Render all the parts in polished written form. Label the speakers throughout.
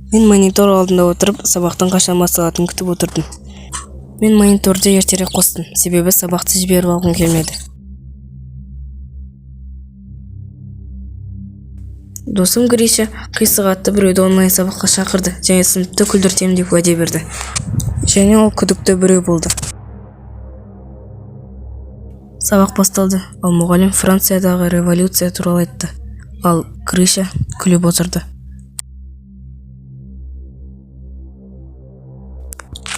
Speaker 1: Мен монитор алдында отырып, сабақтың қашан басталатынын күтіп отырдым. Мен мониторды ертерек қостым, себебі сабақты жіберіп алғым келмеді. Досым Гриша қисық атты біреуді онлайн сабаққа шақырды және сыныпты күлдіртем деп уәде берді. Және ол күдікті біреу болды. Сабақ басталды, ал мұғалім Франциядағы революция туралы айтты, ал Гриша күліп отырды.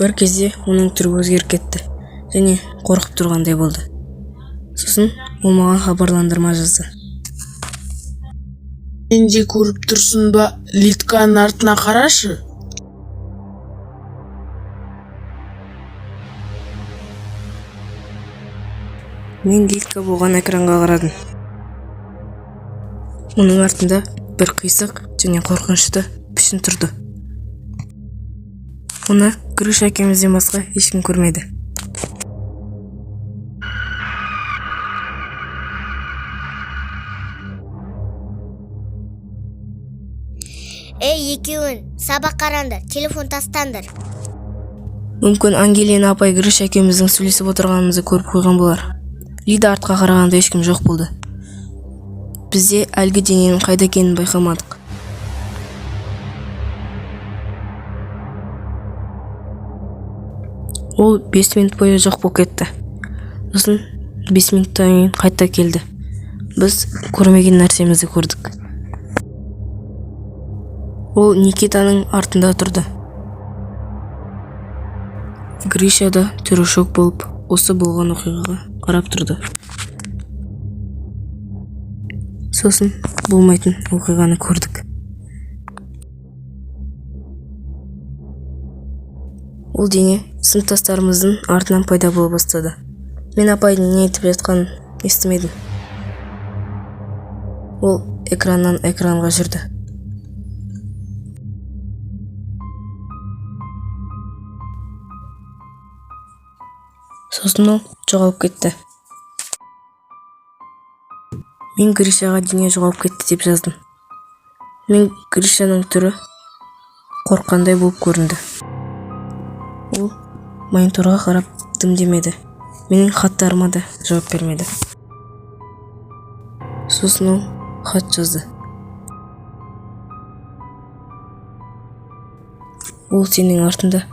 Speaker 1: Бір кезде оның түрі өзгеріп кетті және қорқып тұрғандай болды. Сосын ол маған хабарландырма жазды.
Speaker 2: Менде көріп тұрсың ба, литканың артына қарашы.
Speaker 1: Мен литка болған экранға қарадым. Оның артында бір қисық және қорқынышты пішін тұрды. Оны Гриша әкемізден басқа ешкім көрмеді.
Speaker 3: Ей, екеуің, сабақ қараңдар, телефон тастаңдар.
Speaker 1: Мүмкін Ангелина апай Гриша әкеміздің сөйлесіп отырғанымызды көріп қойған болар. Лида артқа қарағанда ешкім жоқ болды. Бізде әлгі дененің қайда екенін байқамадық. Ол 5 минут бойы жоқ болып кетті. Сосын 5 минуттан кейін қайта келді. Біз көрмеген нәрсемізді көрдік. Ол Никитаның артында тұрды. Гриша да түрі шок болып, осы болған оқиғаға қарап тұрды. Сосын болмайтын оқиғаны көрдік. Ол дене сыныптастарымыздың артынан пайда бола бастады. Мен апайдың не айтып жатқанын естімедім. Ол экраннан экранға жүрді. Сосын ол жоғалып кетті. Мен Гришаға дене жоғалып кетті деп жаздым. Мен Гришаның түрі қорққандай болып көрінді. Ол мониторға қарап дым демеді. Менің хаттарыма да жауап бермеді. Сосын ол хат жазды. Ол сенің артында.